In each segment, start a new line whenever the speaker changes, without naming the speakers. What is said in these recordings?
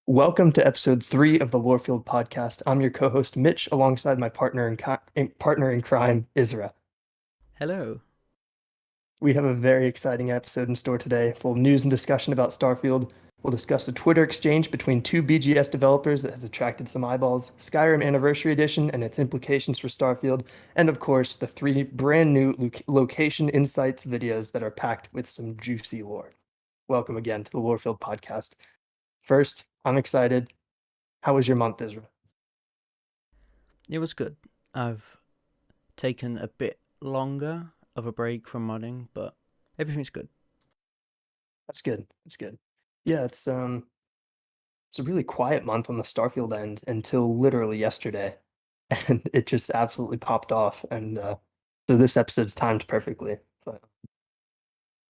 Welcome to episode 3 of the Lorefield podcast. I'm your co-host Mitch, alongside my partner in crime, Yzra.
Hello.
We have a very exciting episode in store today, full of news and discussion about Starfield. We'll discuss a Twitter exchange between two BGS developers that has attracted some eyeballs, Skyrim Anniversary Edition and its implications for Starfield, and of course, the 3 brand new location insights videos that are packed with some juicy lore. Welcome again to the Lorefield podcast. First, I'm excited. How was your month, Israel?
It was good. I've taken a bit longer of a break from modding, but everything's good.
That's good. That's good. Yeah, it's a really quiet month on the Starfield end until literally yesterday, and it just absolutely popped off. And so this episode's timed perfectly. But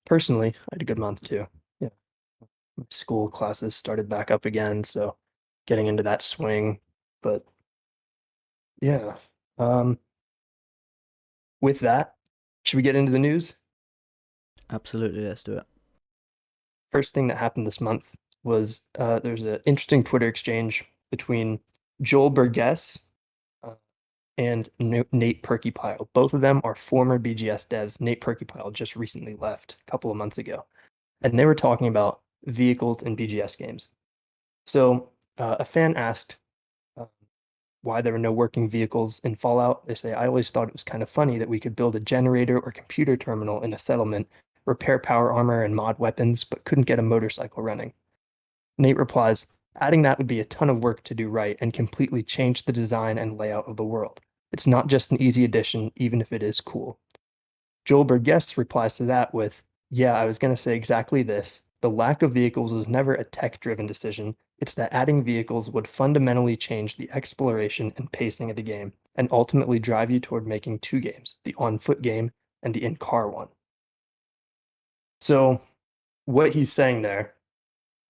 personally, I had a good month too. Yeah, my school classes started back up again, so getting into that swing. But yeah, um, with that, should we get into the news?
Absolutely, let's do it.
First thing that happened this month was there's an interesting Twitter exchange between Joel Burgess uh, and Nate Perkypile. Both of them are former BGS devs. Nate Perkypile just recently left a couple of months ago, and they were talking about vehicles in BGS games. So a fan asked uh, why there were no working vehicles in Fallout. They say, I always thought it was kind of funny that we could build a generator or computer terminal in a settlement, repair power armor and mod weapons, but couldn't get a motorcycle running. Nate replies, adding that would be a ton of work to do right and completely change the design and layout of the world. It's not just an easy addition, even if it is cool. Joel Burgess replies to that with, yeah, I was going to say exactly this. The lack of vehicles was never a tech-driven decision. It's that adding vehicles would fundamentally change the exploration and pacing of the game, and ultimately drive you toward making two games, the on-foot game and the in-car one. So what he's saying there,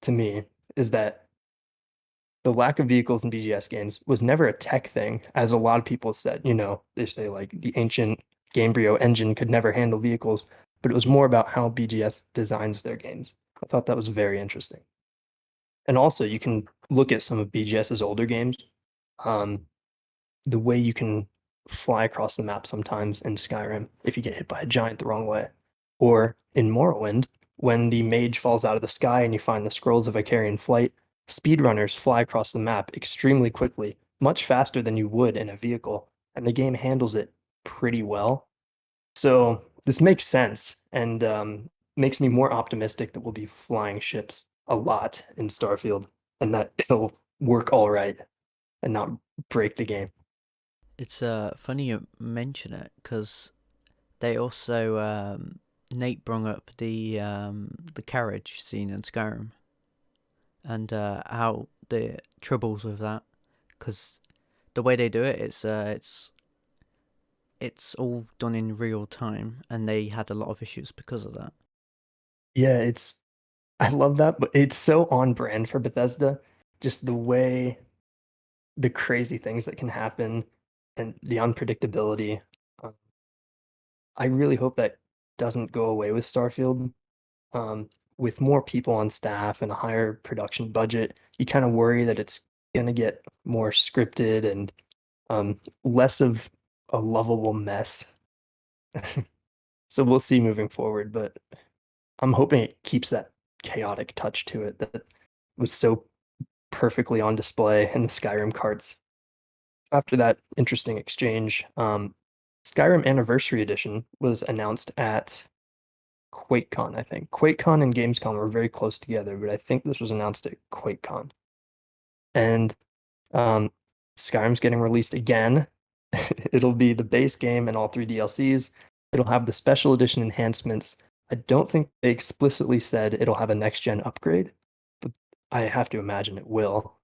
to me, is that the lack of vehicles in BGS games was never a tech thing, as a lot of people said. They say like the ancient Gamebryo engine could never handle vehicles, but it was more about how BGS designs their games. I thought that was very interesting. And also, you can look at some of BGS's older games. Um, the way you can fly across the map sometimes in Skyrim if you get hit by a giant the wrong way, or in Morrowind when the mage falls out of the sky and you find the scrolls of Icarian flight. Speedrunners fly across the map extremely quickly, much faster than you would in a vehicle, and the game handles it pretty well. So this makes sense and makes me more optimistic that we'll be flying ships a lot in Starfield and that it'll work all right and not break the game.
It's funny you mention it because they also Nate brought up the carriage scene in Skyrim and how the troubles with that because the way they do it, it's all done in real time, and they had a lot of issues because of that.
Yeah, I love that, but it's so on brand for Bethesda. Just the way the crazy things that can happen and the unpredictability. Uh, I really hope that doesn't go away with Starfield. With more people on staff and a higher production budget, you kind of worry that it's gonna get more scripted and less of a lovable mess. So we'll see moving forward, but I'm hoping it keeps that chaotic touch to it that was so perfectly on display in the Skyrim carts. After that interesting exchange, Skyrim Anniversary Edition was announced at QuakeCon, I think. QuakeCon and Gamescom were very close together, but I think this was announced at QuakeCon. And um, Skyrim's getting released again. It'll be the base game and all 3 DLCs. It'll have the special edition enhancements. I don't think they explicitly said it'll have a next gen upgrade, but I have to imagine it will.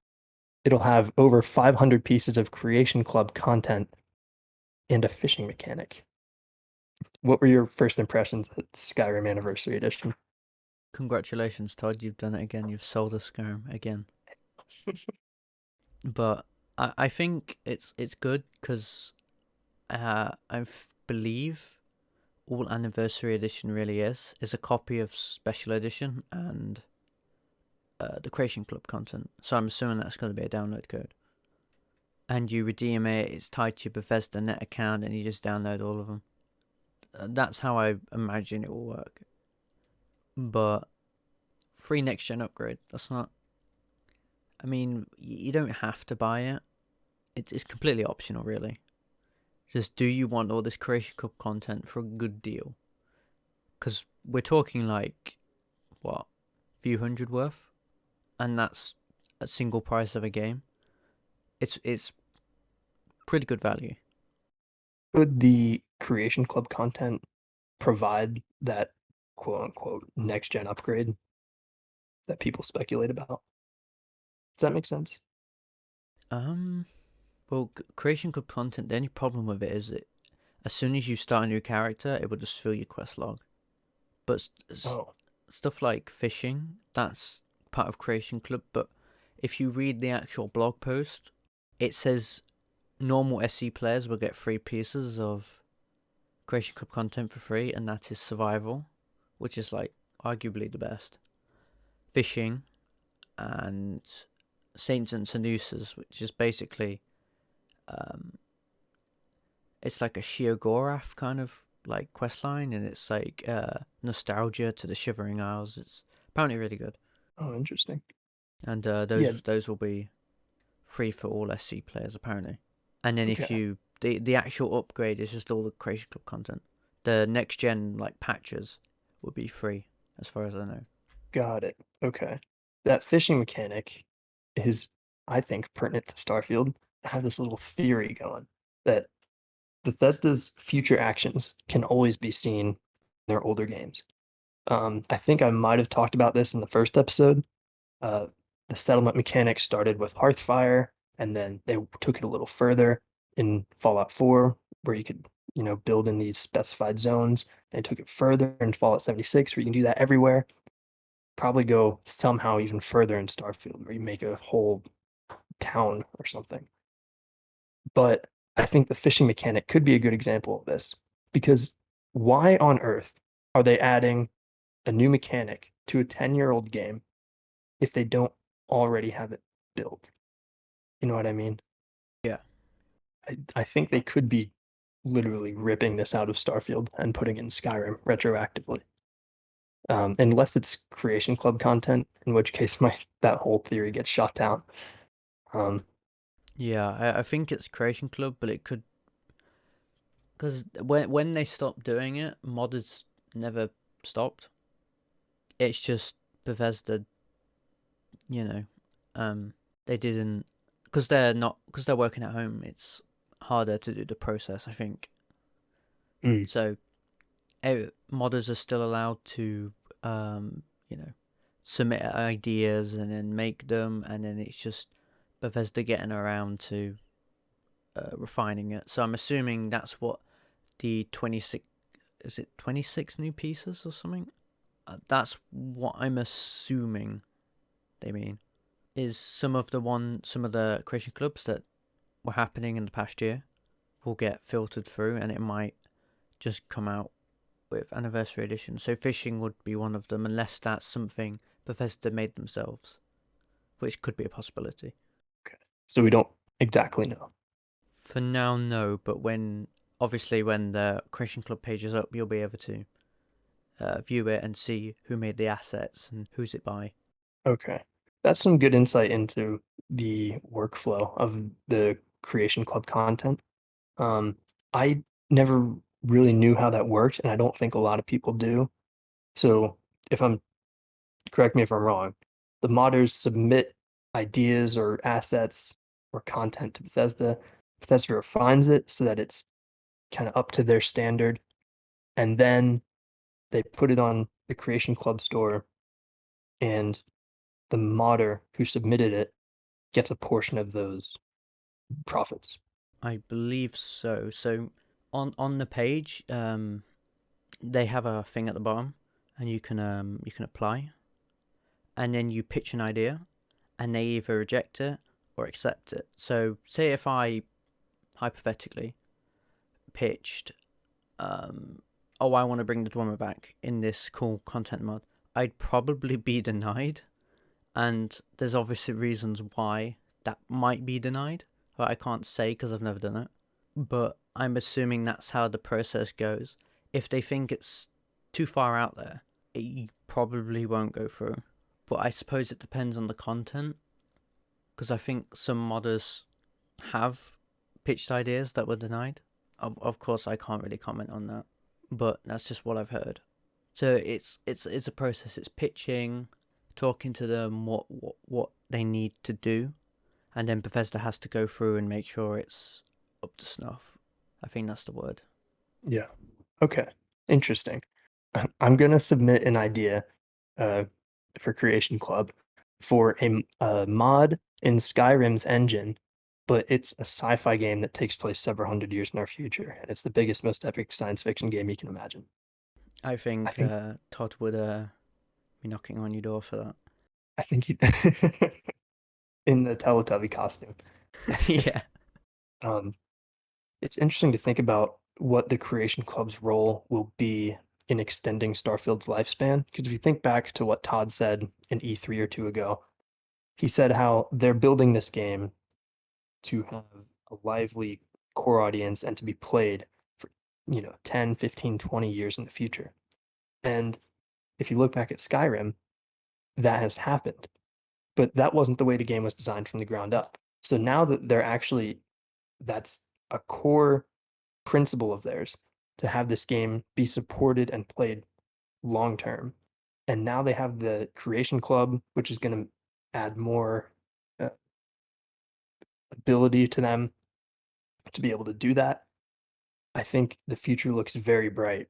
It'll have over 500 pieces of Creation Club content and a fishing mechanic. What were your first impressions at Skyrim Anniversary Edition?
Congratulations, Todd! You've done it again. You've sold a Skyrim again. But I think it's good because believe all Anniversary Edition really is a copy of Special Edition, and the Creation Club content. So I'm assuming that's going to be a download code. And you redeem it, it's tied to your Bethesda net account, and you just download all of them. That's how I imagine it will work. But free next gen upgrade, that's not. I mean, you don't have to buy it. It's completely optional, really. Just do you want all this Creation Club content for a good deal? Because we're talking like, what, few hundred worth? And that's a single price of a game. It's pretty good value.
Could the Creation Club content provide that quote unquote next gen upgrade that people speculate about? Does that make sense?
Well, Creation Club content, the only problem with it is that as soon as you start a new character, it will just fill your quest log. But
Oh,
stuff like fishing, that's part of Creation Club. But if you read the actual blog post, it says normal SC players will get 3 pieces of Creation Club content for free, and that is survival, which is like arguably the best. Fishing and Saints and Seducers, which is basically it's like a Sheogorath kind of like questline, and it's like nostalgia to the Shivering Isles. It's apparently really good,
oh, interesting.
and
Yeah,
those will be free for all SC players apparently. And then if
okay.
you the actual upgrade is just all the Creation Club content. The next gen like patches will be free, as far as I know.
Got it. Okay. That fishing mechanic is, I think, pertinent to Starfield. I have this little theory going that Bethesda's future actions can always be seen in their older games. I think I might have talked about this in the first episode. Uh, the settlement mechanic started with Hearthfire, and then they took it a little further in Fallout 4, where you could, build in these specified zones. They took it further in Fallout 76, where you can do that everywhere. Probably go somehow even further in Starfield, where you make a whole town or something. But I think the fishing mechanic could be a good example of this because why on earth are they adding a new mechanic to a 10-year-old game if they don't already have it built? You know what I mean?
Yeah.
I think they could be literally ripping this out of Starfield and putting it in Skyrim retroactively. Unless it's Creation Club content, in which case my that whole theory gets shot down. Um,
Yeah, I think it's Creation Club, but it could because when they stopped doing it, modders never stopped. It's just Bethesda, you know, they didn't because they're working at home. It's harder to do the process, I think.
mm,
So modders are still allowed to, you know, submit ideas and then make them, and then it's just Bethesda getting around to refining it. So I'm assuming that's what the 26 is it 26 new pieces or something? That's what I'm assuming they mean. Is some of the creation clubs that were happening in the past year will get filtered through, and it might just come out with anniversary edition. So fishing would be one of them, unless that's something Bethesda made themselves, which could be a possibility.
okay. So we don't exactly know.
For now, no. But when the creation club page is up, you'll be able to view it and see who made the assets and who's it by.
Okay. That's some good insight into the workflow of the Creation Club content. I never really knew how that worked, and I don't think a lot of people do. So if I'm correct me if I'm wrong, the modders submit ideas or assets or content to Bethesda. Bethesda refines it so that it's kind of up to their standard, and then they put it on the Creation Club store, and the modder who submitted it gets a portion of those profits.
I believe so. So on the page, they have a thing at the bottom, and you can apply, and then you pitch an idea, and they either reject it or accept it. So say if I hypothetically pitched, oh, I want to bring the Dwemer back in this cool content mod, I'd probably be denied, and there's obviously reasons why that might be denied. But I can't say because I've never done it. But I'm assuming that's how the process goes. If they think it's too far out there, it probably won't go through. But I suppose it depends on the content, because I think some modders have pitched ideas that were denied. Of course, I can't really comment on that, but that's just what I've heard. So it's a process. It's pitching, talking to them what they need to do, and then Bethesda has to go through and make sure it's up to snuff. I think that's the word.
Yeah. Okay. Interesting. I'm gonna submit an idea uh, for Creation Club for a mod in Skyrim's engine, but it's a sci-fi game that takes place several hundred years in our future, and it's the biggest, most epic science fiction game you can imagine.
I
I
think
think
Todd would be knocking on your door for that.
I think he in the Teletubby costume.
Yeah.
Um, it's interesting to think about what the Creation Club's role will be in extending Starfield's lifespan. Because if you think back to what Todd said in E3 or two ago, he said how they're building this game to have a lively core audience and to be played for, 10, 15, 20 years in the future. And if you look back at Skyrim, that has happened. But that wasn't the way the game was designed from the ground up. So now that that's a core principle of theirs to have this game be supported and played long term. And now they have the Creation Club, which is going to add more uh, ability to them to be able to do that. I think the future looks very bright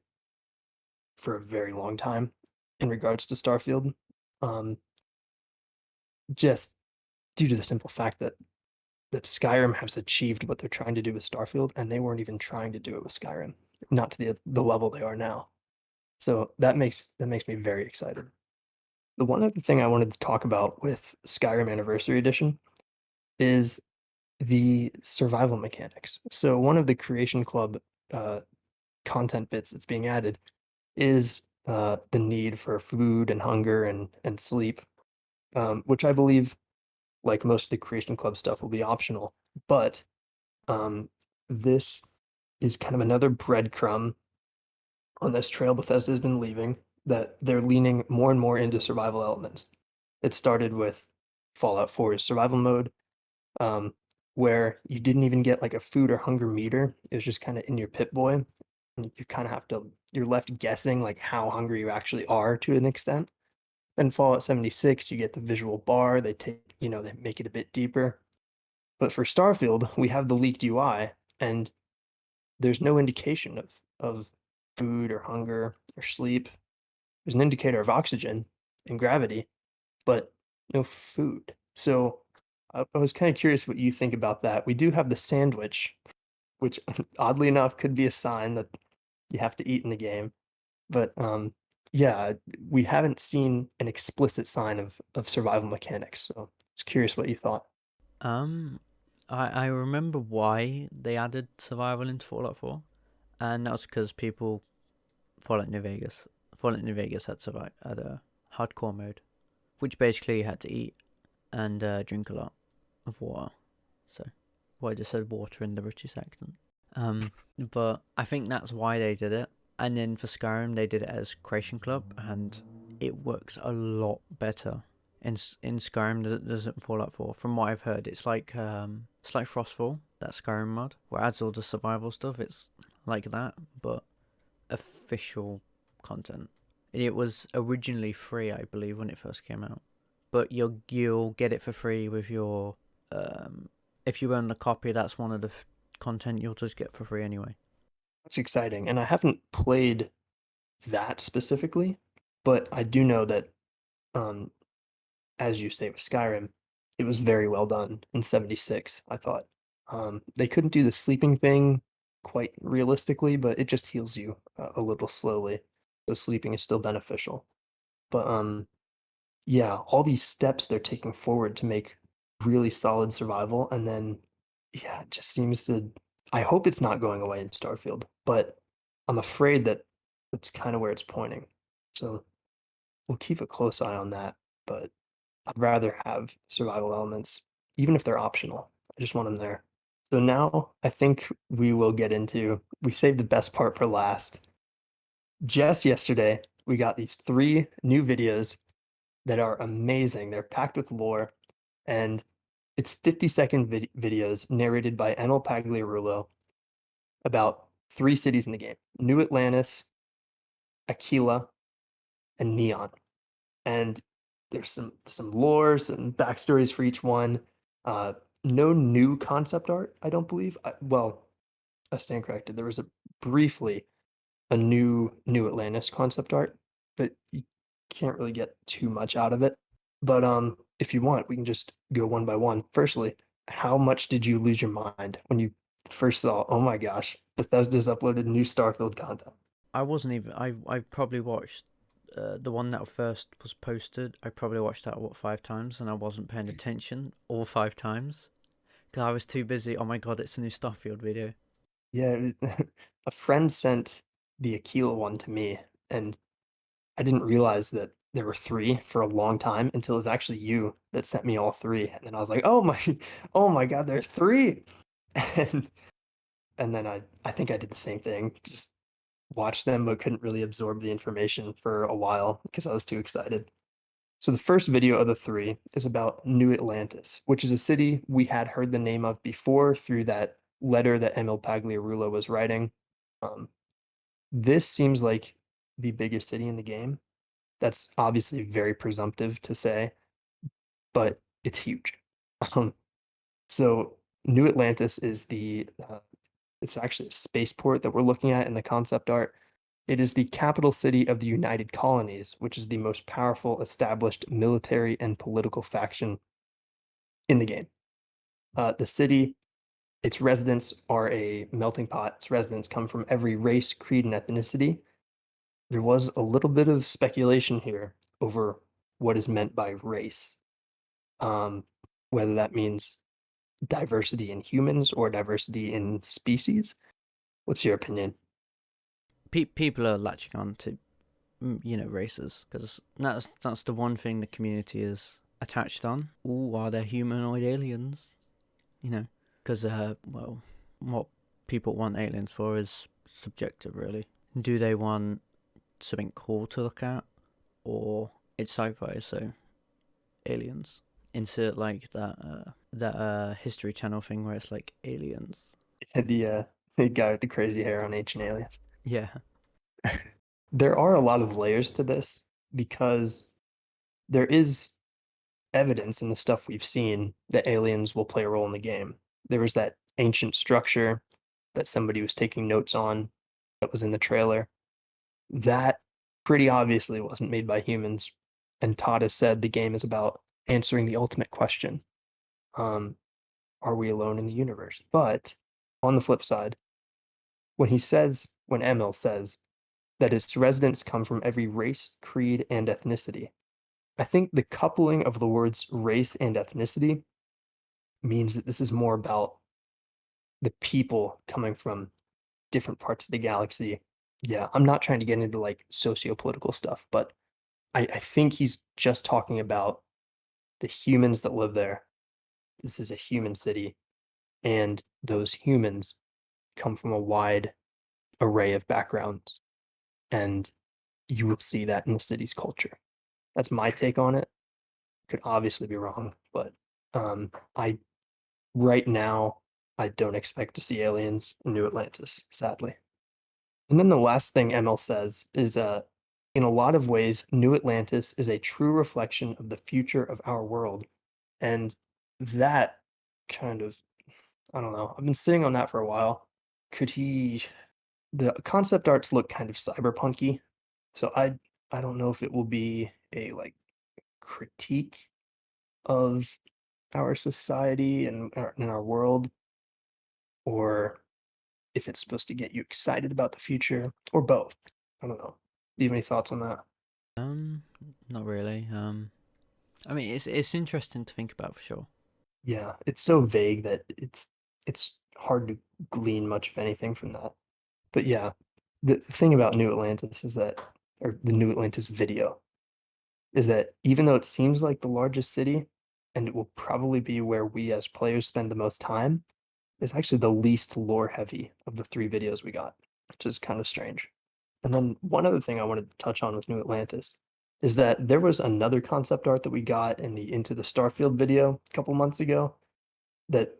for a very long time in regards to Starfield. Um, just due to the simple fact that Skyrim has achieved what they're trying to do with Starfield, and they weren't even trying to do it with Skyrim, not to the level they are now. So that makes me very excited. The one other thing I wanted to talk about with Skyrim Anniversary Edition is the survival mechanics. So one of the Creation Club uh, content bits that's being added is the need for food and hunger and sleep, which I believe, like most of the Creation Club stuff, will be optional. But um, this is kind of another breadcrumb on this trail Bethesda has been leaving, that they're leaning more and more into survival elements. It started with Fallout 4's survival mode, um, where you didn't even get like a food or hunger meter. It was just kind of in your Pip Boy. And you kind of you're left guessing like how hungry you actually are to an extent. Then Fallout 76, you get the visual bar. They make it a bit deeper. But for Starfield, we have the leaked UI, and there's no indication of food or hunger or sleep. There's an indicator of oxygen and gravity, but no food. So I was kind of curious what you think about that. We do have the sandwich, which oddly enough could be a sign that you have to eat in the game. But yeah, we haven't seen an explicit sign of survival mechanics. So I was curious what you thought.
Um, I remember why they added survival into Fallout 4, and that was because people Fallout New Vegas. Fallout New Vegas had a hardcore mode, which basically you had to eat and drink a lot of water. So, well, I just said water in the British accent. But I think that's why they did it. And then for Skyrim, they did it as Creation Club, and it works a lot better in Skyrim than it does in Fallout 4. From what I've heard, it's like Frostfall, that Skyrim mod, where it adds all the survival stuff. It's like that, but official content. It was originally free, I believe, when it first came out, but you'll get it for free with your if you own the copy. That's one of the content you'll just get for free anyway.
That's exciting. And I haven't played that specifically, but I do know that, um, as you say with Skyrim, it was very well done in 76, I thought. They couldn't do the sleeping thing quite realistically, but it just heals you a little slowly. So sleeping is still beneficial. But yeah, all these steps they're taking forward to make really solid survival, and then yeah, it just seems to. I hope it's not going away in Starfield, but I'm afraid that that's kind of where it's pointing. So we'll keep a close eye on that. But I'd rather have survival elements, even if they're optional. I just want them there. So now I think we saved the best part for last. Just yesterday, we got these three new videos that are amazing. They're packed with lore, and it's 50-second videos narrated by Enel Pagliarulo about three cities in the game: New Atlantis, Aquila, and Neon. And there's some lore, some backstories for each one. Uh, no new concept art, I don't believe. Well, I stand corrected. There was briefly a New Atlantis concept art, but you can't really get too much out of it. But if you want, we can just go one by one. Firstly, how much did you lose your mind when you first saw, oh my gosh, Bethesda's uploaded new Starfield content?
I wasn't even. I probably watched the one that first was posted. I probably watched that what 5 times, and I wasn't paying attention all 5 times because I was too busy. Oh my god, it's a new Starfield video.
Yeah, a friend sent the Aquila one to me, and I didn't realize that there were three for a long time until it was actually you that sent me all three. And then I was like, oh my God, there are three. And then I think I did the same thing. Just watched them, but couldn't really absorb the information for a while because I was too excited. So the first video of the three is about New Atlantis, which is a city we had heard the name of before through that letter that Emil Pagliarulo was writing. Um, this seems like the biggest city in the game. That's obviously very presumptive to say, but it's huge. Um, so New Atlantis is it's actually a spaceport that we're looking at in the concept art. It is the capital city of the United Colonies, which is the most powerful established military and political faction in the game. The city, its residents are a melting pot. Its residents come from every race, creed, and ethnicity. There was a little bit of speculation here over what is meant by race, um, whether that means diversity in humans or diversity in species. What's your opinion?
People are latching on to races because that's the one thing the community is attached on. Ooh, are there humanoid aliens? You know, because well, what people want aliens for is subjective, really. Do they want something cool to look at, or it's sci-fi, so aliens? Insert like that History Channel thing where it's like aliens.
The guy with the crazy hair on Ancient Aliens.
Yeah,
There are a lot of layers to this because there is evidence in the stuff we've seen that aliens will play a role in the game. There was that ancient structure that somebody was taking notes on that was in the trailer. That pretty obviously wasn't made by humans. And Todd has said the game is about answering the ultimate question. Um, are we alone in the universe? But on the flip side, when Emil says that its residents come from every race, creed, and ethnicity, I think the coupling of the words race and ethnicity means that this is more about the people coming from different parts of the galaxy. Yeah, I'm not trying to get into like socio-political stuff, but I think he's just talking about the humans that live there. This is a human city, and those humans come from a wide array of backgrounds, and you will see that in the city's culture. That's my take on it. Could obviously be wrong, but I right now I don't expect to see aliens in New Atlantis, sadly. And then the last thing ML says is in a lot of ways, New Atlantis is a true reflection of the future of our world. And that kind of, I don't know, I've been sitting on that for a while. Could he, the concept arts look kind of cyberpunky. So I don't know if it will be a like critique of our society and in our world, or if it's supposed to get you excited about the future, or both. I don't know. Do you have any thoughts on that?
um, not really. I mean, it's interesting to think about for sure.
Yeah, it's so vague that it's hard to glean much of anything from that. But yeah, the thing about New Atlantis is that, or the New Atlantis video, is that even though it seems like the largest city, and it will probably be where we as players spend the most time, it's actually the least lore heavy of the three videos we got, which is kind of strange. And then one other thing I wanted to touch on with New Atlantis is that there was another concept art that we got in the Into the Starfield video a couple months ago that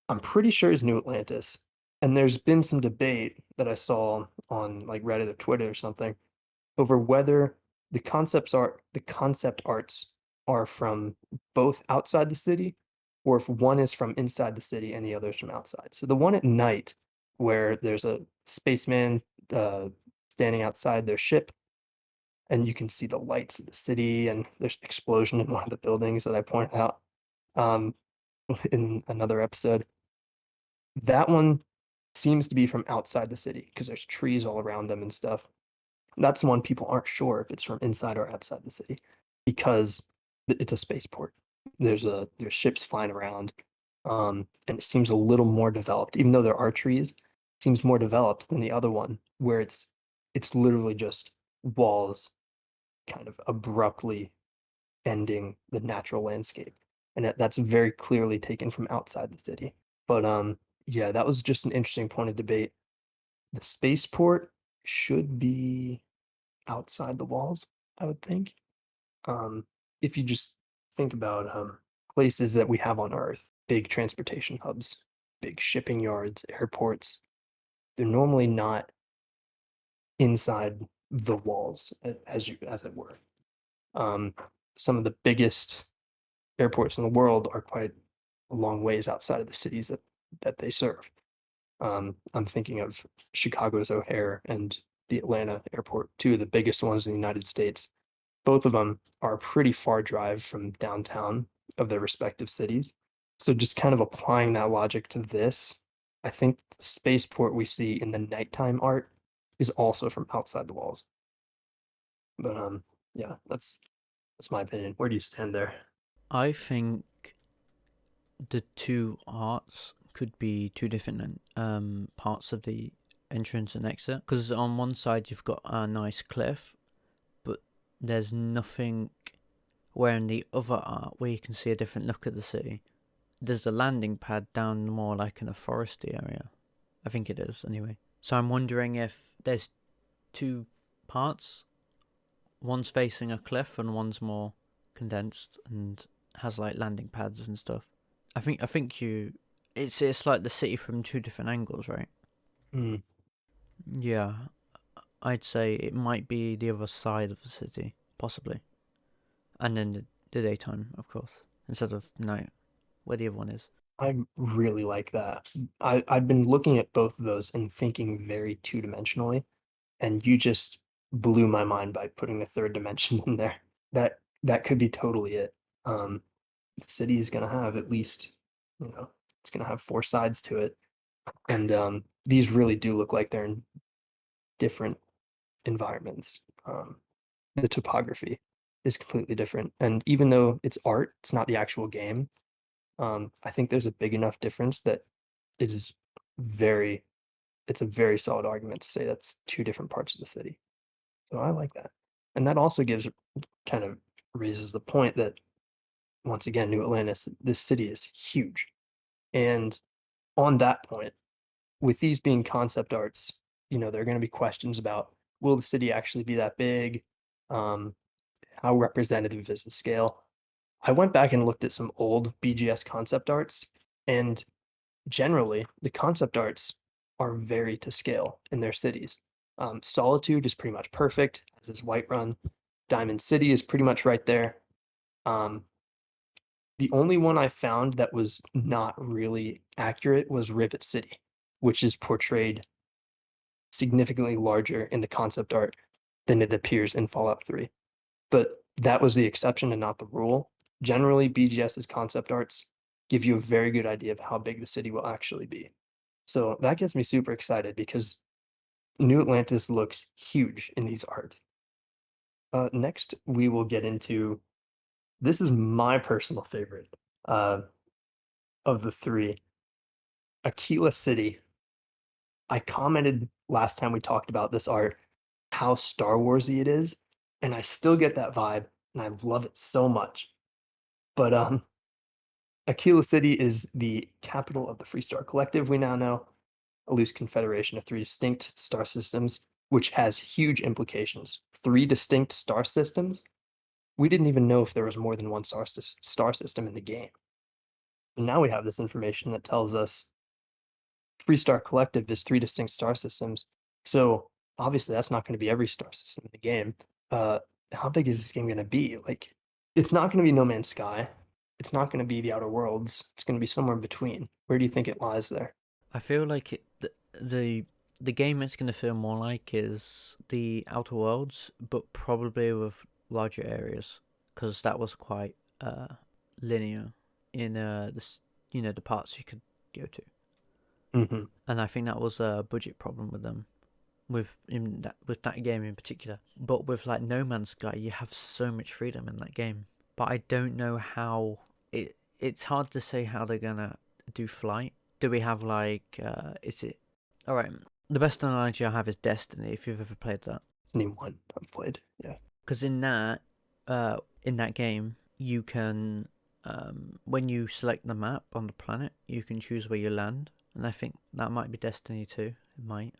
I'm pretty sure is New Atlantis. And there's been some debate that I saw on like Reddit or Twitter or something over whether the concept arts are from both outside the city or if one is from inside the city and the other is from outside. So the one at night where there's a spaceman standing outside their ship and you can see the lights of the city and there's an explosion in one of the buildings that I pointed out um, in another episode. That one seems to be from outside the city because there's trees all around them and stuff. That's the one people aren't sure if it's from inside or outside the city because it's a spaceport. There's ships flying around, and it seems a little more developed, even though there are trees. It seems more developed than the other one, where it's literally just walls, kind of abruptly ending the natural landscape, and that's very clearly taken from outside the city. But yeah, that was just an interesting point of debate. The spaceport should be outside the walls, I would think. Um, if you just think about places that we have on Earth, big transportation hubs, big shipping yards, airports, they're normally not inside the walls, as it were. Um, some of the biggest airports in the world are quite a long ways outside of the cities that they serve. I'm thinking of Chicago's O'Hare and the Atlanta airport, two of the biggest ones in the United States. Both of them are a pretty far drive from downtown of their respective cities. So just kind of applying that logic to this, I think the spaceport we see in the nighttime art is also from outside the walls. But yeah, that's my opinion. Where do you stand there?
I think the two arts could be two different parts of the entrance and exit. Because on one side you've got a nice cliff, but there's nothing. Where in the other art, where you can see a different look at the city, there's a landing pad down more like in a foresty area. I think it is, anyway. So I'm wondering if there's two parts. One's facing a cliff and one's more condensed and has like landing pads and stuff. I think it's like the city from two different angles, right?
Hmm.
Yeah, I'd say it might be the other side of the city, possibly. And then the daytime, of course, instead of night, where the other one is.
I really like that. I've been looking at both of those and thinking very two-dimensionally, and you just blew my mind by putting a third dimension in there. That could be totally it. Um, the city is gonna have at least, it's gonna have four sides to it, and these really do look like they're in different environments. The topography is completely different, and even though it's art, it's not the actual game. I think there's a big enough difference that it is very, it's a very solid argument to say that's two different parts of the city. So I like that. And that also gives kind of raises the point that once again, New Atlantis, this city is huge. And on that point, with these being concept arts, there are going to be questions about will the city actually be that big? Um, how representative is the scale? I went back and looked at some old BGS concept arts, and generally the concept arts are very to scale in their cities. Solitude is pretty much perfect, as is Whiterun. Diamond City is pretty much right there. Um, the only one I found that was not really accurate was Rivet City, which is portrayed significantly larger in the concept art than it appears in Fallout 3. But that was the exception and not the rule. Generally, BGS's concept arts give you a very good idea of how big the city will actually be. So that gets me super excited because New Atlantis looks huge in these arts. Next, we will get into this is my personal favorite uh, of the three, Aquila City. I commented last time we talked about this art how Star Warsy it is, and I still get that vibe. and I love it so much. But Aquila City is the capital of the Free Star Collective, we now know, a loose confederation of three distinct star systems, which has huge implications. Three distinct star systems? We didn't even know if there was more than one star system in the game. And now we have this information that tells us Free Star Collective is three distinct star systems. So obviously that's not going to be every star system in the game. How big is this game going to be? Like, it's not going to be No Man's Sky. It's not going to be the Outer Worlds. It's going to be somewhere in between. Where do you think it lies there?
I feel like the game it's going to feel more like is the Outer Worlds, but probably with larger areas, because that was quite linear in the parts you could go to,
Hmm.
and I think that was a budget problem with them. With that game in particular, but with like No Man's Sky, you have so much freedom in that game. But I don't know how it's hard to say how they're gonna do flight. Do we have like is it all right? The best analogy I have is Destiny. If you've ever played that,
Name one I've played. Yeah.
because in that game you can when you select the map on the planet, you can choose where you land, and I think that might be Destiny too. It might.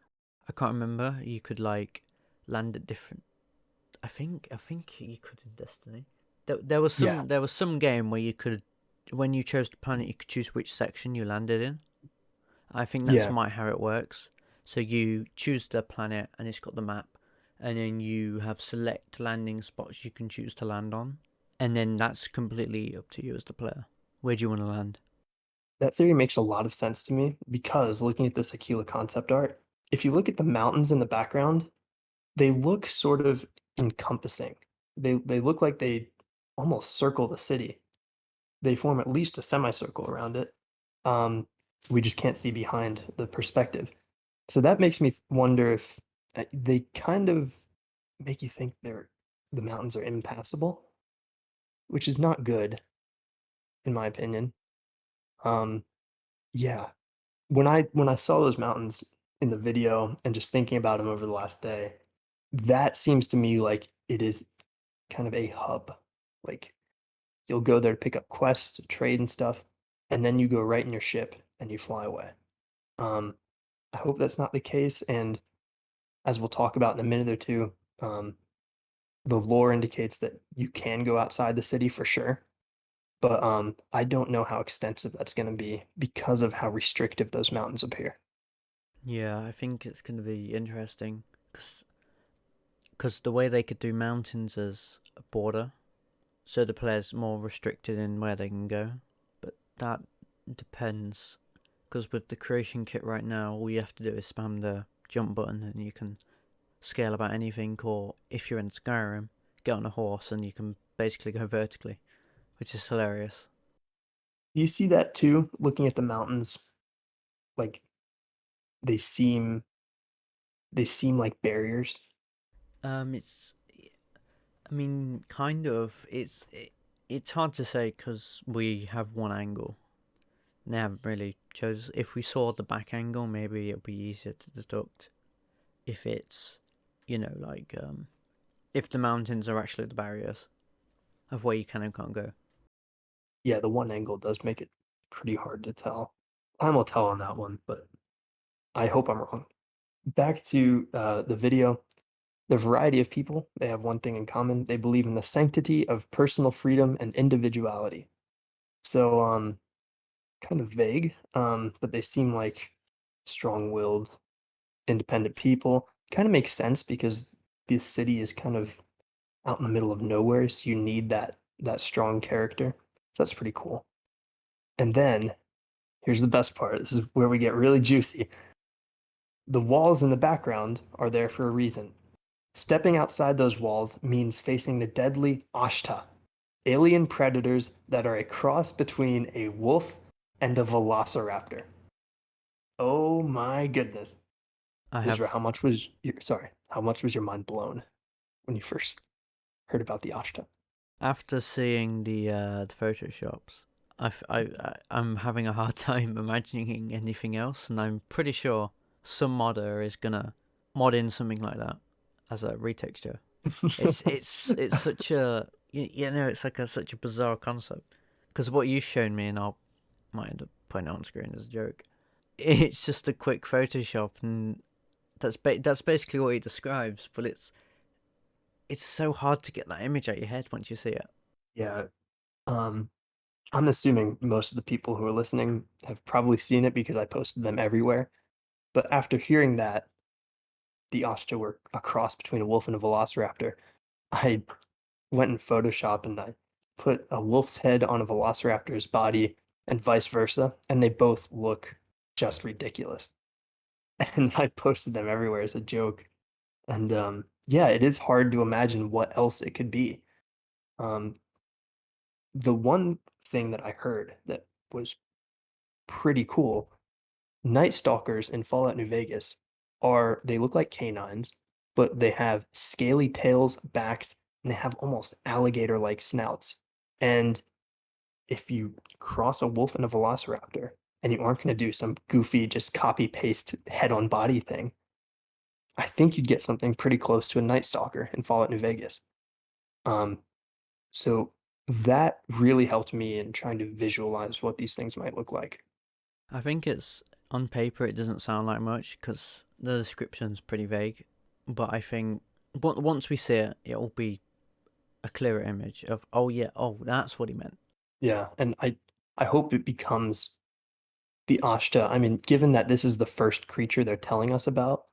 I can't remember. You could like land at different. I think you could in Destiny.
Yeah.
There was some game where you could, when you chose the planet, you could choose which section you landed in. I think that's
Yeah.
might how it works. So you choose the planet and it's got the map, and then you have select landing spots you can choose to land on, and then that's completely up to you as the player. Where do you want to land?
That theory makes a lot of sense to me because looking at this Aquila concept art, if you look at the mountains in the background, they look sort of encompassing. They look like they almost circle the city. They form at least a semicircle around it. Um, we just can't see behind the perspective. So that makes me wonder if they kind of make you think the mountains are impassable, which is not good in my opinion. Um, yeah, when I saw those mountains in the video and just thinking about them over the last day, that seems to me like it is kind of a hub. Like you'll go there to pick up quests, trade and stuff, and then you go right in your ship and you fly away. Um, I hope that's not the case, and as we'll talk about in a minute or two, um, the lore indicates that you can go outside the city for sure, but I don't know how extensive that's going to be because of how restrictive those mountains appear.
Yeah, I think it's going to be interesting because the way they could do mountains as a border, so the player's more restricted in where they can go. But that depends, because with the creation kit right now, all you have to do is spam the jump button and you can scale about anything, or if you're in Skyrim, get on a horse and you can basically go vertically, which is hilarious.
You see that too, looking at the mountains, like they seem they seem like barriers.
It's, I mean, kind of. It's hard to say because we have one angle. They haven't really chose. If we saw the back angle, maybe it'll be easier to deduct. If it's, like if the mountains are actually the barriers of where you can and can't go.
Yeah, the one angle does make it pretty hard to tell. Time will tell on that one, but I hope I'm wrong. Back to the video. The variety of people, they have one thing in common. They believe in the sanctity of personal freedom and individuality. So, kind of vague, but they seem like strong-willed, independent people. Kind of makes sense because the city is kind of out in the middle of nowhere, so you need that strong character. So that's pretty cool. And then here's the best part. This is where we get really juicy. The walls in the background are there for a reason. Stepping outside those walls means facing the deadly Ashta, alien predators that are a cross between a wolf and a velociraptor. Oh my goodness.
I
Yzra,
have
how much was your mind blown when you first heard about the Ashta?
After seeing the photoshops, I'm having a hard time imagining anything else, and I'm pretty sure some modder is gonna mod in something like that as a retexture. It's such a you know, it's like such a bizarre concept. Because what you've shown me, and I might end up putting it on screen as a joke, it's just a quick Photoshop, and that's basically what he describes. But it's so hard to get that image out your head once you see it.
Yeah. Um, I'm assuming most of the people who are listening have probably seen it because I posted them everywhere. But after hearing that the Ashta were a cross between a wolf and a velociraptor, I went in Photoshop and I put a wolf's head on a velociraptor's body and vice versa, and they both look just ridiculous. And I posted them everywhere as a joke. And yeah, it is hard to imagine what else it could be. Um, the one thing that I heard that was pretty cool, Night Stalkers in Fallout New Vegas they look like canines, but they have scaly tails, backs, and they have almost alligator-like snouts. And if you cross a wolf and a velociraptor, and you aren't going to do some goofy, just copy paste head on body thing, I think you'd get something pretty close to a Night Stalker in Fallout New Vegas. Um, so that really helped me in trying to visualize what these things might look like.
I think it's on paper it doesn't sound like much because the description's pretty vague, but I think once we see it, it'll be a clearer image of oh yeah, oh that's what he meant.
Yeah, and I hope it becomes the Ashta. I mean, given that this is the first creature they're telling us about,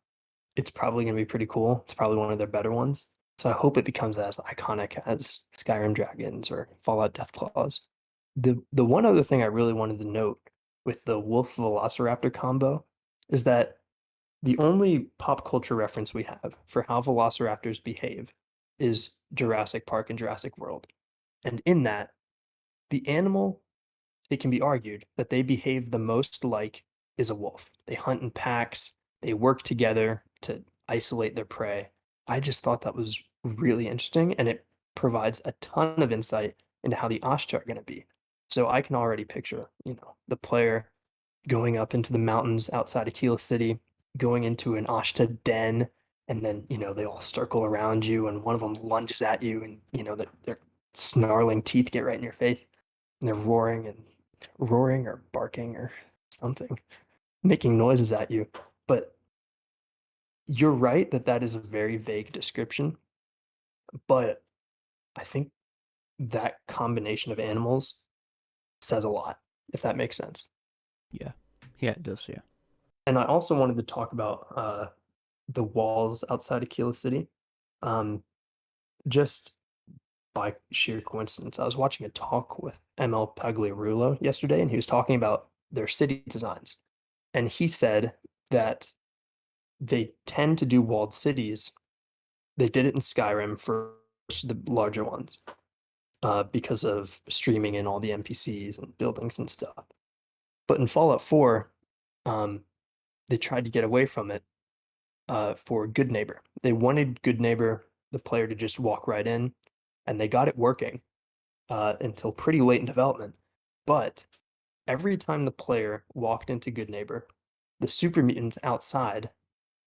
it's probably going to be pretty cool. It's probably one of their better ones. So I hope it becomes as iconic as Skyrim dragons or Fallout Deathclaws. The one other thing I really wanted to note with the Wolf Velociraptor combo is that the only pop culture reference we have for how velociraptors behave is Jurassic Park and Jurassic World. And in that, the animal, it can be argued that they behave the most like is a wolf. They hunt in packs, they work together to isolate their prey. I just thought that was really interesting, and it provides a ton of insight into how the Ashtar are going to be. So I can already picture, the player going up into the mountains outside Aquila City, going into an Ashta den, and then, they all circle around you, and one of them lunges at you, and, their snarling teeth get right in your face, and they're roaring or barking or something, making noises at you. But you're right that that is a very vague description. But I think that combination of animals says a lot, if that makes sense.
Yeah, yeah, it does. Yeah.
And I also wanted to talk about the walls outside of Kila City. Um, just by sheer coincidence, I was watching a talk with ML Pagliarulo yesterday, and he was talking about their city designs. And he said that they tend to do walled cities. They did it in Skyrim for the larger ones because of streaming in all the NPCs and buildings and stuff. But in Fallout 4, um, they tried to get away from it for Good Neighbor. They wanted Good Neighbor, the player, to just walk right in, and they got it working until pretty late in development. But every time the player walked into Good Neighbor, the super mutants outside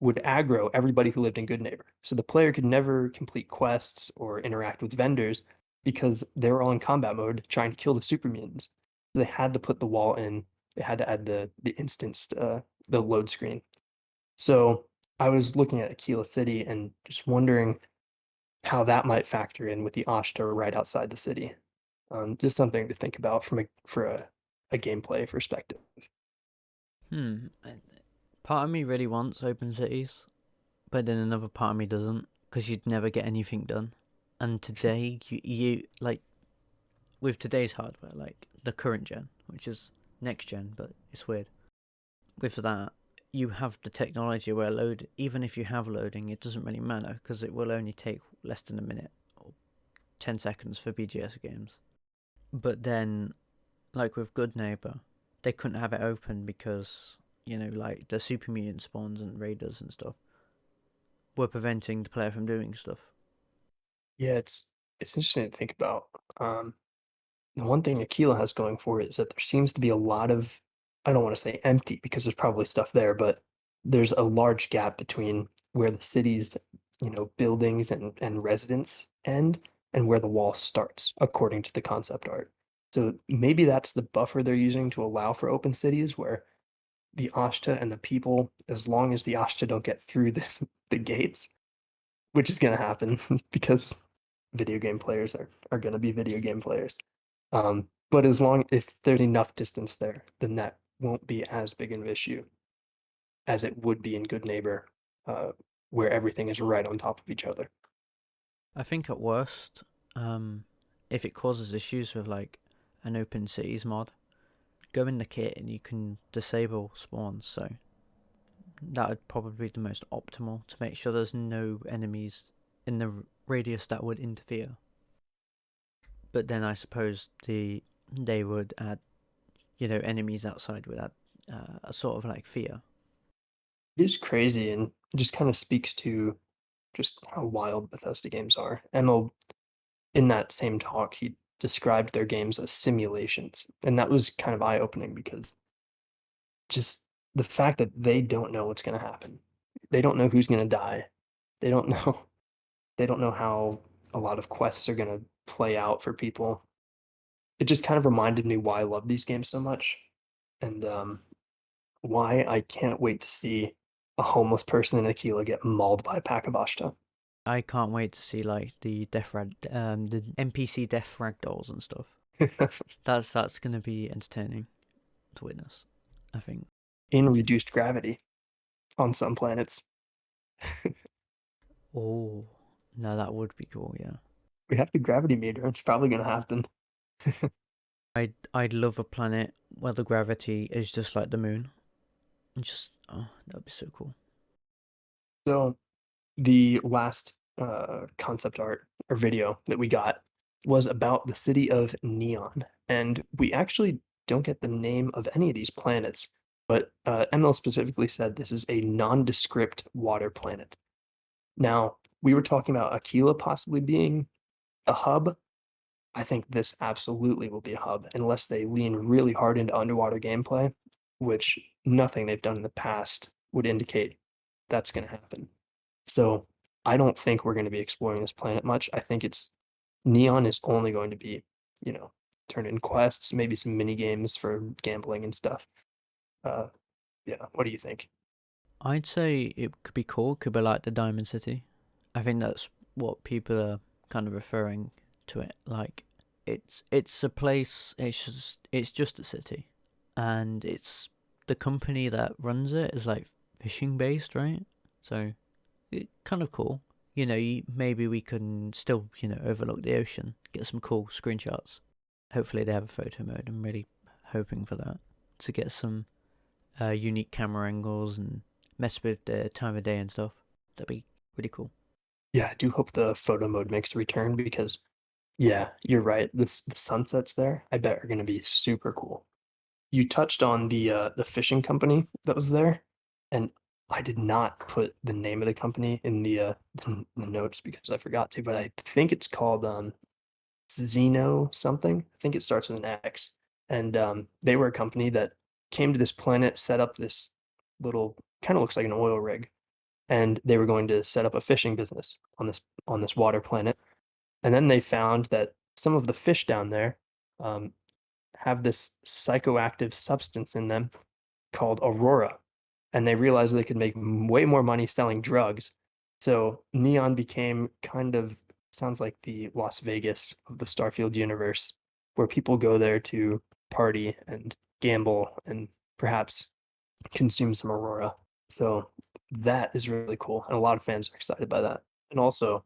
would aggro everybody who lived in Good Neighbor. So the player could never complete quests or interact with vendors because they were all in combat mode trying to kill the super mutants. So they had to put the wall in. They had to add the instanced the load screen. So I was looking at Aquila City and just wondering how that might factor in with the Ashtar right outside the city. Just something to think about for a gameplay perspective.
Hmm. Part of me really wants open cities, but then another part of me doesn't, because you'd never get anything done. And today, you like with today's hardware, like the current gen, which is next gen, but it's weird. With that, you have the technology where even if you have loading, it doesn't really matter because it will only take less than a minute or 10 seconds for BGS games. But then, like with Good Neighbor, they couldn't have it open because, like the super mutant spawns and raiders and stuff were preventing the player from doing stuff.
Yeah, it's interesting to think about. The one thing Aquila has going for it is that there seems to be a lot of, I don't want to say empty because there's probably stuff there, but there's a large gap between where the city's, buildings and residents end and where the wall starts, according to the concept art. So maybe that's the buffer they're using to allow for open cities where the Ashta and the people, as long as the Ashta don't get through the gates, which is going to happen because video game players are going to be video game players. But as long if there's enough distance there, then that won't be as big of an issue as it would be in Good Neighbor, uh, where everything is right on top of each other.
I think at worst, if it causes issues with like an open cities mod, go in the kit and you can disable spawns. So that would probably be the most optimal to make sure there's no enemies in the radius that would interfere. But then I suppose they would add, enemies outside would add a sort of like fear.
It is crazy and just kind of speaks to just how wild Bethesda games are. Emil, in that same talk, he described their games as simulations, and that was kind of eye-opening because just the fact that they don't know what's going to happen. They don't know who's going to die. They don't know they don't know how a lot of quests are going to play out for people. It just kind of reminded me why I love these games so much and why I can't wait to see a homeless person in Aquila get mauled by a pack of Ashta.
I can't wait to see like the NPC death ragdolls and stuff. That's gonna be entertaining to witness, I think.
In reduced gravity on some planets.
Oh, no, that would be cool. Yeah,
We have the gravity meter. It's probably going to happen.
I'd love a planet where the gravity is just like the moon. Just that'd be so cool.
So the last concept art or video that we got was about the city of Neon, and we actually don't get the name of any of these planets, but ML specifically said this is a nondescript water planet. Now, we were talking about Aquila possibly being a hub. I think this absolutely will be a hub unless they lean really hard into underwater gameplay, which nothing they've done in the past would indicate that's going to happen. So I don't think we're going to be exploring this planet much. I think it's Neon is only going to be, turn in quests, maybe some mini games for gambling and stuff. Uh, yeah, what do you think?
I'd say it could be cool. Could be like the Diamond City. I think that's what people are kind of referring to it. Like it's a place. It's just a city, and it's the company that runs it is like fishing based, right? So it kind of cool. Maybe we can still overlook the ocean, get some cool screenshots. Hopefully they have a photo mode. I'm really hoping for that to get some unique camera angles and mess with the time of day and stuff. That'd be really cool.
Yeah, I do hope the photo mode makes a return because, yeah, you're right. The sunsets there, I bet are going to be super cool. You touched on the fishing company that was there, and I did not put the name of the company in the notes because I forgot to, but I think it's called Xeno something. I think it starts with an X. And they were a company that came to this planet, set up this little kind of looks like an oil rig, and they were going to set up a fishing business on this water planet. And then they found that some of the fish down there um, have this psychoactive substance in them called Aurora, and they realized they could make way more money selling drugs. So Neon became kind of sounds like the Las Vegas of the Starfield universe, where people go there to party and gamble and perhaps consume some Aurora. So that is really cool, and a lot of fans are excited by that. And also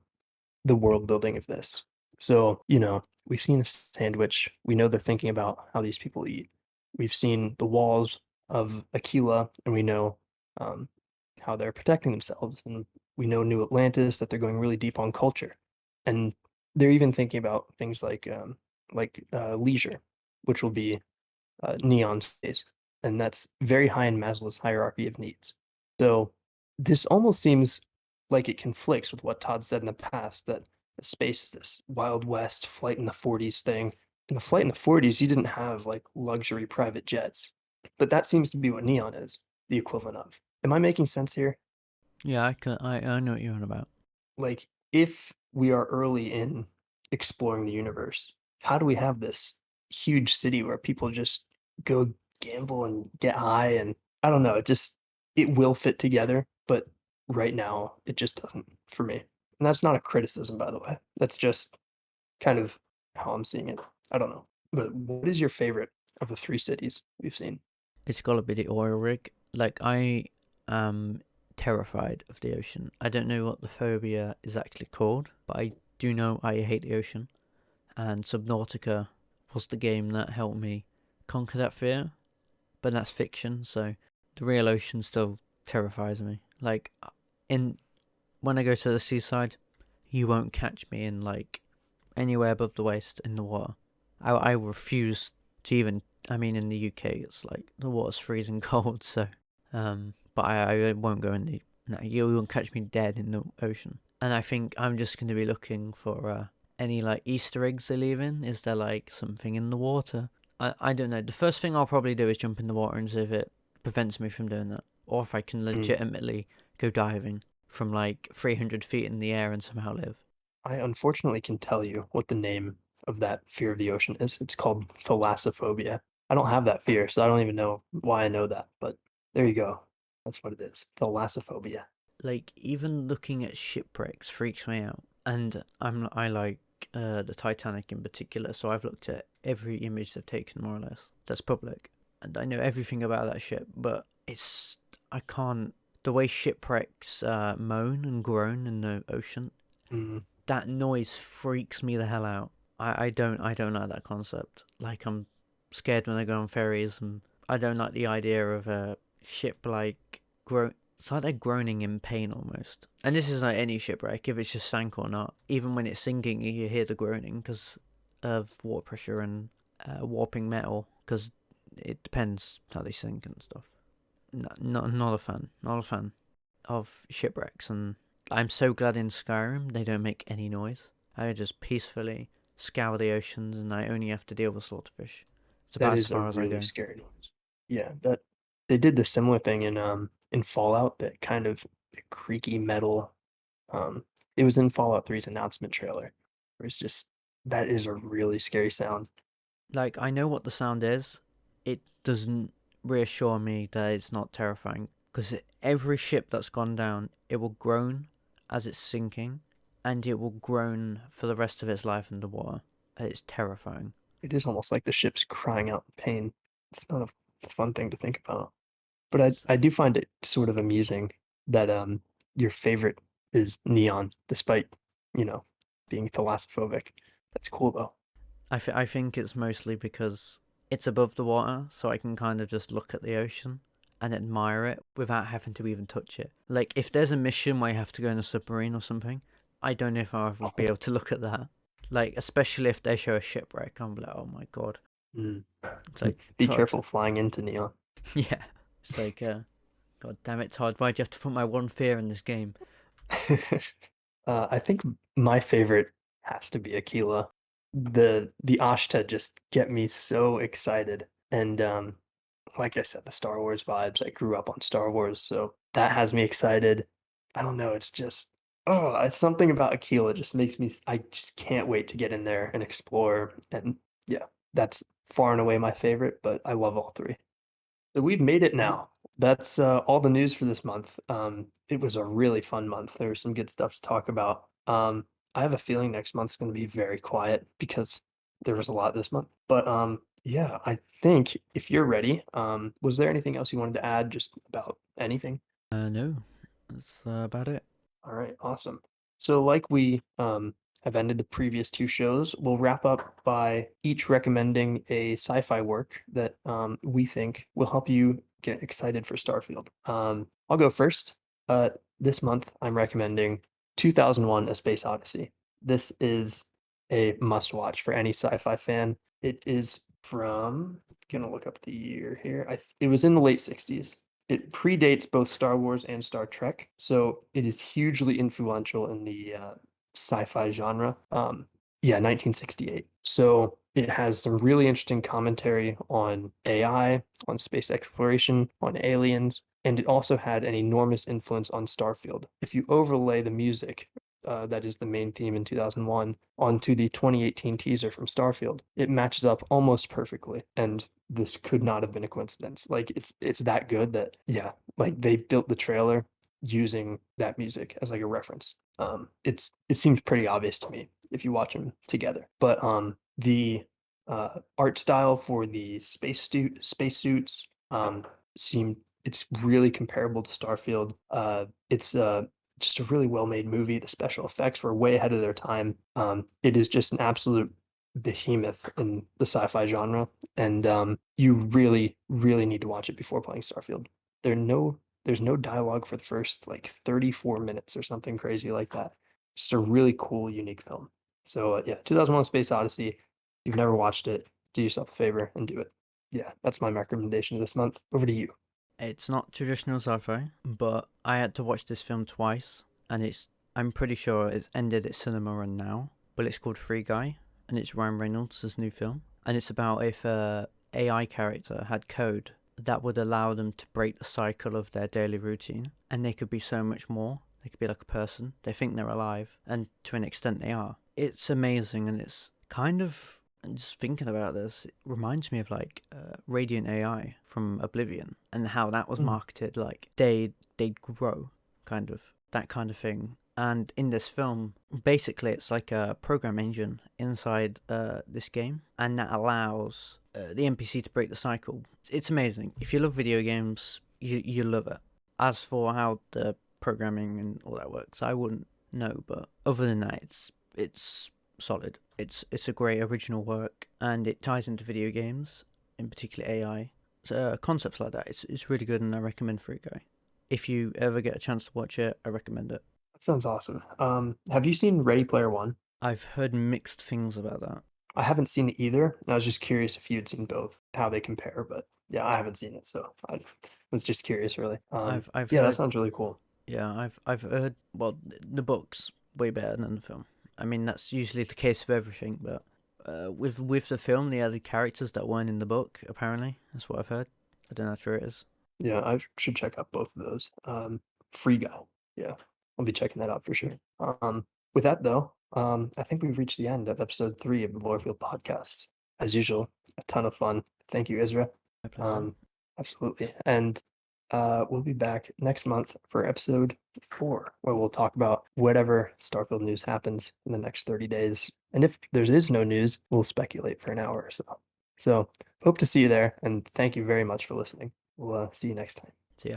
the world building of this. So, we've seen a sandwich. We know they're thinking about how these people eat. We've seen the walls of Aquila, and we know um, how they're protecting themselves. And we know New Atlantis that they're going really deep on culture, and they're even thinking about things like leisure, which will be neon space, and that's very high in Maslow's hierarchy of needs. So this almost seems like it conflicts with what Todd said in the past that space is this Wild West flight in the 40s thing. In the flight in the 40s, you didn't have like luxury private jets, but that seems to be what neon is the equivalent of. Am I making sense here?
Yeah, I know what you're on about.
Like if we are early in exploring the universe. How do we have this huge city where people just go gamble and get high? And I don't know, it will fit together, but right now it just doesn't for me. And that's not a criticism, by the way. That's just kind of how I'm seeing it. I don't know. But what is your favorite of the three cities we've seen?
It's gotta be the oil rig. Like, I am terrified of the ocean. I don't know what the phobia is actually called, but I do know I hate the ocean. And Subnautica was the game that helped me conquer that fear, but that's fiction, so the real ocean still terrifies me. Like, in when I go to the seaside, you won't catch me in like anywhere above the waist in the water. I refuse to even. I mean, in the UK, it's like the water's freezing cold, so but I won't go in the. No, you won't catch me dead in the ocean. And I think I'm just going to be looking for any like Easter eggs they leave in. Is there like something in the water? I don't know. The first thing I'll probably do is jump in the water and see if it prevents me from doing that, or if I can
Mm.
legitimately go diving from like 300 feet in the air and somehow live.
I unfortunately can tell you what the name of that fear of the ocean is. It's called thalassophobia. I don't have that fear, so I don't even know why I know that, but there you go. That's what it is. Thalassophobia.
Like, even looking at shipwrecks freaks me out, and I like the Titanic in particular, so I've looked at every image they've taken more or less that's public, and I know everything about that ship, but it's I can't the way shipwrecks moan and groan in the ocean.
Mm.
That noise freaks me the hell out. I don't like that concept. Like, I'm scared when I go on ferries, and I don't like the idea of a ship like groan. It's like they're groaning in pain almost. And this is like any shipwreck, if it's just sank or not. Even when it's sinking, you hear the groaning because of water pressure and warping metal. Because it depends how they sink and stuff. Not a fan. Not a fan of shipwrecks, and I'm so glad in Skyrim they don't make any noise. I just peacefully scour the oceans, and I only have to deal with slaughterfish. It's
That
about as
is a
far as I
really
go.
scary noise. Yeah, that they did the similar thing in Fallout, that kind of creaky metal. Um, it was in Fallout Three's announcement trailer. Where it's just that is a really scary sound.
Like, I know what the sound is. It doesn't reassure me that it's not terrifying, because every ship that's gone down, it will groan as it's sinking, and it will groan for the rest of its life underwater. It's terrifying.
It is almost like the ship's crying out in pain. It's not a fun thing to think about. But
It's
I do find it sort of amusing that your favorite is neon, despite, you know, being thalassophobic. That's cool though.
I think it's mostly because it's above the water, so I can kind of just look at the ocean and admire it without having to even touch it. Like, if there's a mission where you have to go in a submarine or something, I don't know if I would be able to look at that. Like, especially if they show a shipwreck, I'm like, oh my god.
Mm.
It's like,
Be
Todd,
careful flying into neon.
yeah. It's like, god damn it, Todd, why'd you have to put my one fear in this game?
I think my favorite has to be Aquila. The Ashta just get me so excited. And like I said, the Star Wars vibes. I grew up on Star Wars, so that has me excited. I don't know, it's just it's something about Aquila just makes me I just can't wait to get in there and explore. And yeah, that's far and away my favorite, but I love all three. So we've made it now. That's all the news for this month. It was a really fun month. There was some good stuff to talk about. I have a feeling next month's going to be very quiet because there was a lot this month. But yeah, I think if you're ready, was there anything else you wanted to add just about anything?
No, that's about it.
All right, awesome. So, like we have ended the previous two shows, we'll wrap up by each recommending a sci-fi work that we think will help you get excited for Starfield. I'll go first. This month, I'm recommending 2001: A Space Odyssey. This is a must-watch for any sci-fi fan. It is from, gonna look up the year here. It was in the late 60s. It predates both Star Wars and Star Trek, so it is hugely influential in the sci-fi genre. Yeah, 1968. So it has some really interesting commentary on AI, on space exploration, on aliens, and it also had an enormous influence on Starfield. If you overlay the music that is the main theme in 2001 onto the 2018 teaser from Starfield. It matches up almost perfectly, and this could not have been a coincidence. Like it's that good that yeah, like they built the trailer using that music as like a reference. It seems pretty obvious to me if you watch them together. But the art style for the spacesuits seem it's really comparable to Starfield. It's just a really well-made movie. The special effects were way ahead of their time. It is just an absolute behemoth in the sci-fi genre, and you really, really need to watch it before playing Starfield. There's no dialogue for the first like 34 minutes or something crazy like that. Just a really cool, unique film. So yeah, 2001: Space Odyssey. If you've never watched it, do yourself a favor and do it. Yeah, that's my recommendation this month. Over to you.
It's not traditional sci-fi, but I had to watch this film twice, and I'm pretty sure it's ended its cinema run now. But it's called Free Guy, and it's Ryan Reynolds' new film, and it's about if a AI character had code that would allow them to break the cycle of their daily routine, and they could be so much more. They could be like a person. They think they're alive, and to an extent they are. It's amazing, and it's kind of, and just thinking about this, it reminds me of like Radiant AI from Oblivion and how that was marketed. Like they'd grow, kind of that kind of thing. And in this film, basically, it's like a program engine inside this game, and that allows the NPC to break the cycle. It's amazing. If you love video games, you love it. As for how the programming and all that works, I wouldn't know. But other than that, it's solid. It's a great original work, and it ties into video games, in particular AI. So, concepts like that, it's really good, and I recommend Free Guy. If you ever get a chance to watch it, I recommend it.
That sounds awesome. Have you seen Ready Player One?
I've heard mixed things about that.
I haven't seen it either. I was just curious if you'd seen both, how they compare, but yeah, I haven't seen it, so I was just curious, really.
I've
Yeah, that
heard,
sounds really cool.
yeah, I've heard. Well, the book's way better than the film. I mean, that's usually the case for everything, but with the film, they added characters that weren't in the book. Apparently, that's what I've heard. I don't know how true it is.
Yeah, I should check out both of those. Free Guy. Yeah, I'll be checking that out for sure. With that though, I think we've reached the end of episode 3 of the Lorefield podcast. As usual, a ton of fun. Thank you, Yzra.
My pleasure.
Absolutely. And we'll be back next month for episode 4, where we'll talk about whatever Starfield news happens in the next 30 days. And if there is no news, we'll speculate for an hour or so. So hope to see you there, and thank you very much for listening. We'll see you next time.
See ya.